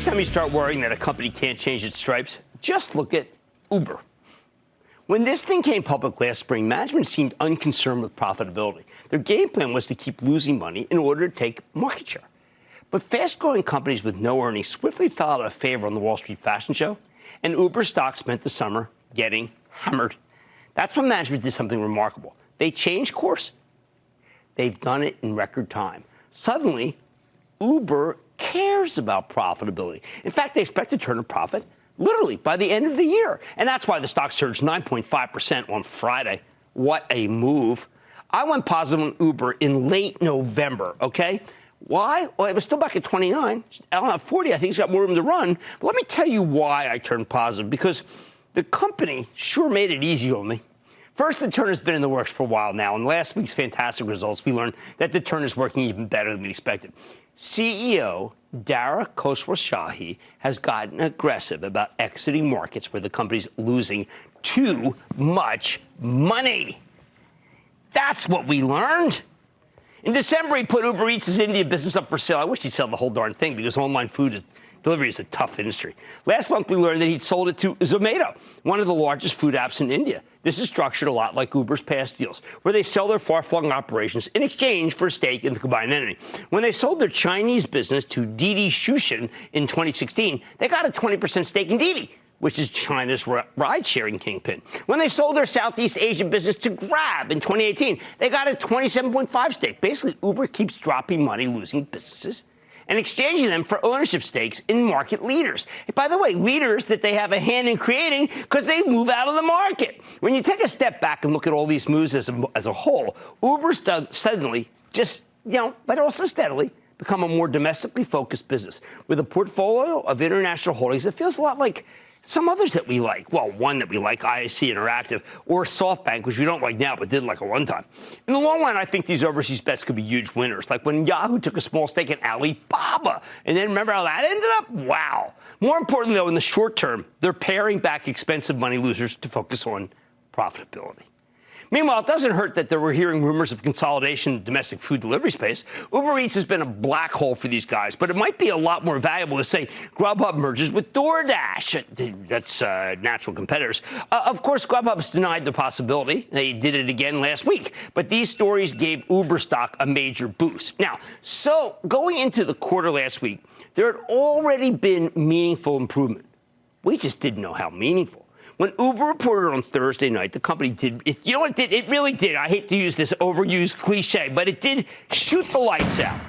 Next time you start worrying that a company can't change its stripes, just look at Uber. When this thing came public last spring, management seemed unconcerned with profitability. Their game plan was to keep losing money in order to take market share. But fast-growing companies with no earnings swiftly fell out of favor on the Wall Street fashion show, and Uber stock spent the summer getting hammered. That's when management did something remarkable. They changed course. They've done it in record time. Suddenly, Uber cares about profitability. In fact, they expect to turn a profit literally by the end of the year. And that's why the stock surged 9.5% on Friday. What a move. I went positive on Uber in late November, okay? Why? Well, it was still back at 29. 40, I think it's got more room to run. But let me tell you why I turned positive. Because the company sure made it easy on me. First, the turn has been in the works for a while now. In last week's fantastic results, we learned that the turn is working even better than we expected. CEO Dara Khosrowshahi has gotten aggressive about exiting markets where the company's losing too much money. That's what we learned. In December, he put Uber Eats' India business up for sale. I wish he'd sell the whole darn thing because online delivery is a tough industry. Last month, we learned that he'd sold it to Zomato, one of the largest food apps in India. This is structured a lot like Uber's past deals, where they sell their far-flung operations in exchange for a stake in the combined entity. When they sold their Chinese business to Didi Chuxin in 2016, they got a 20% stake in Didi, which is China's ride-sharing kingpin. When they sold their Southeast Asian business to Grab in 2018, they got a 27.5% stake. Basically, Uber keeps dropping money, losing businesses, and exchanging them for ownership stakes in market leaders. And by the way, leaders that they have a hand in creating because they move out of the market. When you take a step back and look at all these moves as a whole, Uber's suddenly but also steadily become a more domestically focused business with a portfolio of international holdings that feels a lot like some others that we like. Well, one that we like, IAC Interactive, or SoftBank, which we don't like now, but did like at one time. In the long run, I think these overseas bets could be huge winners, like when Yahoo took a small stake in Alibaba. And then remember how that ended up? Wow. More importantly, though, in the short term, they're paring back expensive money losers to focus on profitability. Meanwhile, it doesn't hurt that we're hearing rumors of consolidation in the domestic food delivery space. Uber Eats has been a black hole for these guys, but it might be a lot more valuable to say Grubhub merges with DoorDash. That's natural competitors. Of course, Grubhub's denied the possibility. They did it again last week. But these stories gave Uber stock a major boost. Now, so going into the quarter last week, there had already been meaningful improvement. We just didn't know how meaningful. When Uber reported on Thursday night, the company did it. You know what it did? It really did. I hate to use this overused cliche, but it did shoot the lights out.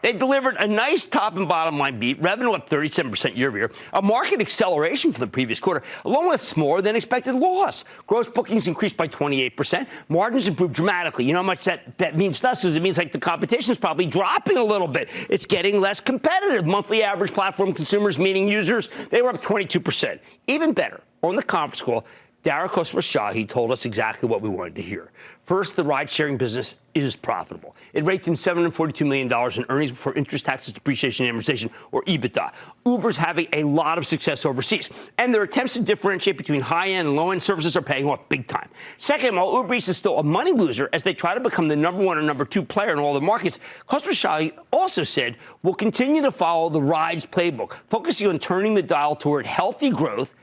They delivered a nice top and bottom line beat, revenue up 37% year over year, a market acceleration from the previous quarter, along with smaller than expected loss. Gross bookings increased by 28%. Margins improved dramatically. You know how much that means to us? Is it means like the competition is probably dropping a little bit. It's getting less competitive. Monthly average platform consumers, meaning users, they were up 22%. Even better, on the conference call, Dara Khosrowshahi told us exactly what we wanted to hear. First, the ride-sharing business is profitable. It raked in $742 million in earnings before interest, taxes, depreciation, and amortization, or EBITDA. Uber's having a lot of success overseas, and their attempts to differentiate between high-end and low-end services are paying off big time. Second, while Uber Eats is still a money loser as they try to become the number one or number two player in all the markets, Khosrowshahi also said we'll continue to follow the rides playbook, focusing on turning the dial toward healthy growth,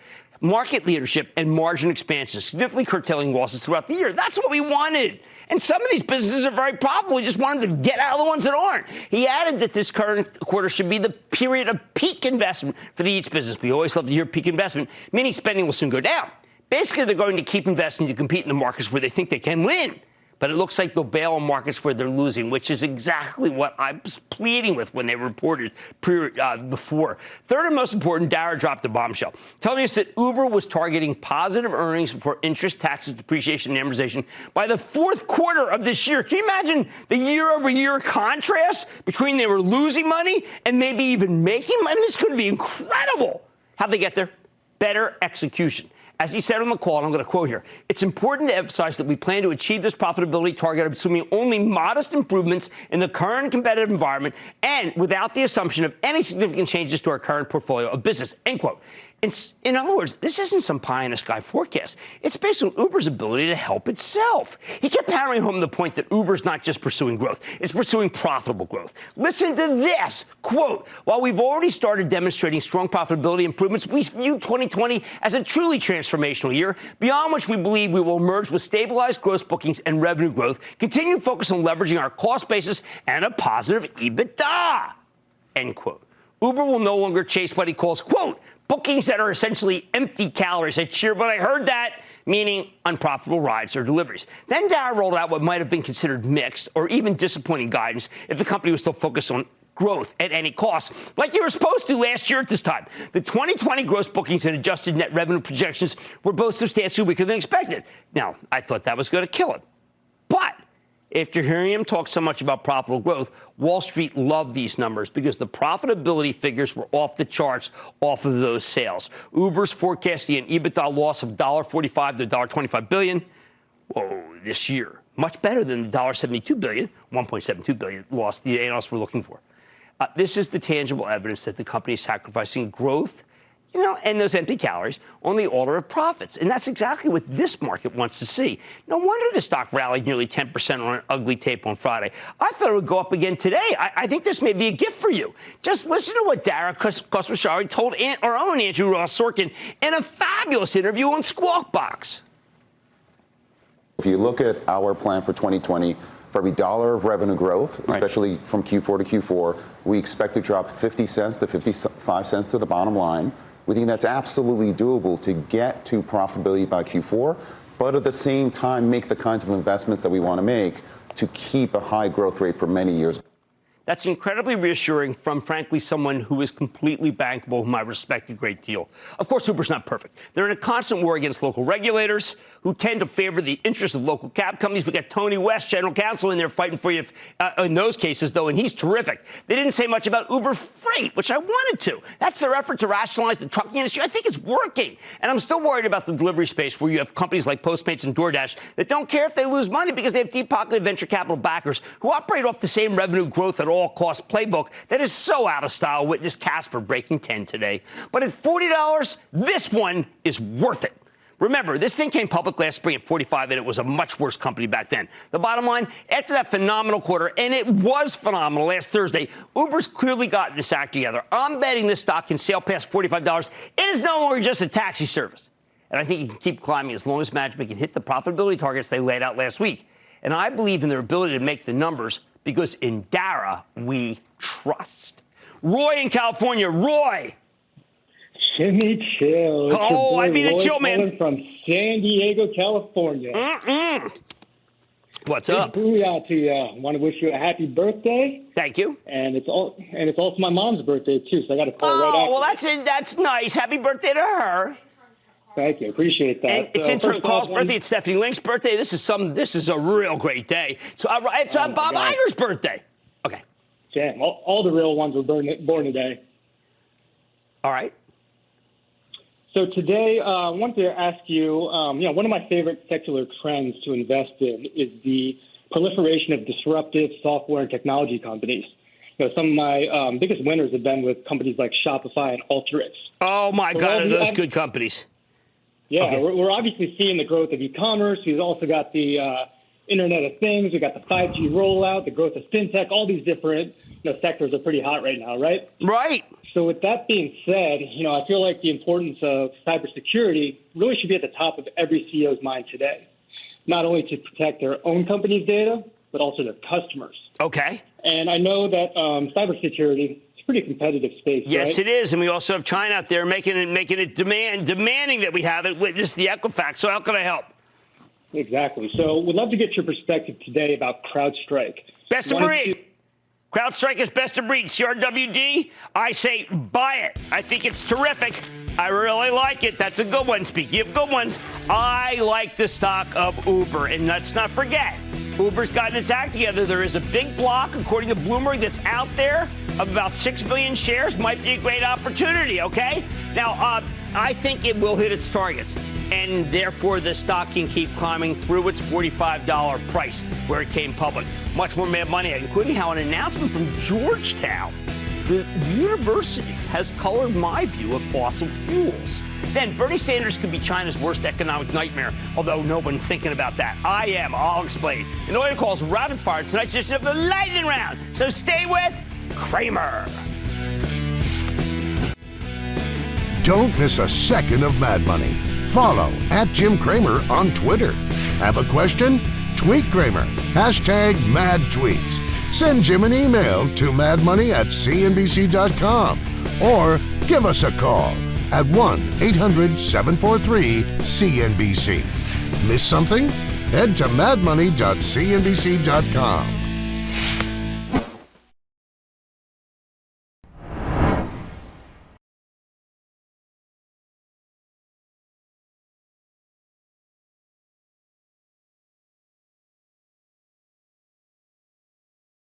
market leadership, and margin expansion, significantly curtailing losses throughout the year. That's what we wanted. And some of these businesses are very profitable. We just wanted to get out of the ones that aren't. He added that this current quarter should be the period of peak investment for the Eats business. We always love to hear peak investment, meaning spending will soon go down. Basically, they're going to keep investing to compete in the markets where they think they can win. But it looks like they'll bail on markets where they're losing, which is exactly what I was pleading with when they reported before. Third and most important, Dara dropped a bombshell, telling us that Uber was targeting positive earnings before interest, taxes, depreciation, and amortization by the fourth quarter of this year. Can you imagine the year-over-year contrast between they were losing money and maybe even making money? This could be incredible. How'd they get there? Better execution. As he said on the call, and I'm going to quote here, it's important to emphasize that we plan to achieve this profitability target assuming only modest improvements in the current competitive environment and without the assumption of any significant changes to our current portfolio of business, end quote. In other words, this isn't some pie-in-the-sky forecast. It's based on Uber's ability to help itself. He kept hammering home the point that Uber's not just pursuing growth, it's pursuing profitable growth. Listen to this, quote, while we've already started demonstrating strong profitability improvements, we view 2020 as a truly transformational year, beyond which we believe we will emerge with stabilized gross bookings and revenue growth, continued focus on leveraging our cost basis, and a positive EBITDA, end quote. Uber will no longer chase what he calls, quote, bookings that are essentially empty calories. I cheer, but I heard that, meaning unprofitable rides or deliveries. Then Dara rolled out what might have been considered mixed or even disappointing guidance if the company was still focused on growth at any cost, like you were supposed to last year at this time. The 2020 gross bookings and adjusted net revenue projections were both substantially weaker than expected. Now, I thought that was going to kill it. But after hearing him talk so much about profitable growth, Wall Street loved these numbers because the profitability figures were off the charts off of those sales. Uber's forecasting an EBITDA loss of $1.45 to $1.25 billion this year. Much better than the $1.72 billion, $1.72 billion loss the analysts were looking for. This is the tangible evidence that the company is sacrificing growth, and those empty calories on the order of profits. And that's exactly what this market wants to see. No wonder the stock rallied nearly 10% on an ugly tape on Friday. I thought it would go up again today. I think this may be a gift for you. Just listen to what Dara Khosrowshahi told our own Andrew Ross Sorkin in a fabulous interview on Squawk Box. If you look at our plan for 2020, for every dollar of revenue growth, especially from Q4 to Q4, we expect to drop 50 cents to 55 cents to the bottom line. We think that's absolutely doable to get to profitability by Q4, but at the same time, make the kinds of investments that we want to make to keep a high growth rate for many years. That's incredibly reassuring from, frankly, someone who is completely bankable, whom I respect a great deal. Of course, Uber's not perfect. They're in a constant war against local regulators who tend to favor the interests of local cab companies. We got Tony West, general counsel, in there fighting for you in those cases, though, and he's terrific. They didn't say much about Uber Freight, which I wanted to. That's their effort to rationalize the trucking industry. I think it's working. And I'm still worried about the delivery space where you have companies like Postmates and DoorDash that don't care if they lose money because they have deep-pocketed venture capital backers who operate off the same revenue growth at all cost playbook that is so out of style. Witness Casper breaking 10 today. But at $40, this one is worth it. Remember, this thing came public last spring at 45, and it was a much worse company back then. The bottom line, after that phenomenal quarter, and it was phenomenal last Thursday, Uber's clearly gotten its act together. I'm betting this stock can sail past $45. It is no longer just a taxi service. And I think it can keep climbing as long as management can hit the profitability targets they laid out last week. And I believe in their ability to make the numbers because in Dara, we trust. Roy in California. Roy. Jimmy Chill. Oh, I mean the chill man. From San Diego, California. What's up? Booyah to you. I want to wish you a happy birthday. Thank you. And it's also my mom's birthday too, so I got to call right after. Oh, well, that's nice. Happy birthday to her. Thank you. Appreciate that. And it's intern Carl's birthday. It's Stephanie Link's birthday. This is a real great day. So it's Bob Iger's birthday. Okay. Damn, all the real ones were born today. All right. So today, I wanted to ask you, one of my favorite secular trends to invest in is the proliferation of disruptive software and technology companies. Some of my biggest winners have been with companies like Shopify and Alteryx. Oh, my God, are those good companies? Yeah, okay. We're obviously seeing the growth of e-commerce. We've also got the Internet of Things. We've got the 5G rollout, the growth of fintech. All these different sectors are pretty hot right now, right? Right. So with that being said, I feel like the importance of cybersecurity really should be at the top of every CEO's mind today, not only to protect their own company's data, but also their customers. Okay. And I know that cybersecurity is a pretty competitive space. Yes, right? it is, and we also have China out there making it demanding that we have it. Witness the Equifax. So how can I help? Exactly. So we'd love to get your perspective today about CrowdStrike. Best of breed. CrowdStrike is best of breed. CRWD, I say buy it. I think it's terrific. I really like it. That's a good one. Speaking of good ones, I like the stock of Uber. And let's not forget, Uber's gotten its act together. There is a big block, according to Bloomberg, that's out there of about 6 billion shares. Might be a great opportunity, okay? Now, I think it will hit its targets. And therefore, the stock can keep climbing through its $45 price where it came public. Much more mad money, including how an announcement from Georgetown The university has colored my view of fossil fuels. Then Bernie Sanders could be China's worst economic nightmare, although no one's thinking about that. I am. I'll explain. And Oil Calls rapid fire tonight's edition of the Lightning Round. So stay with Cramer. Don't miss a second of Mad Money. Follow @Jim Cramer on Twitter. Have a question? Tweet Cramer. #MadTweets. Send Jim an email to madmoney@cnbc.com or give us a call at 1-800-743-CNBC. Miss something? Head to madmoney.cnbc.com.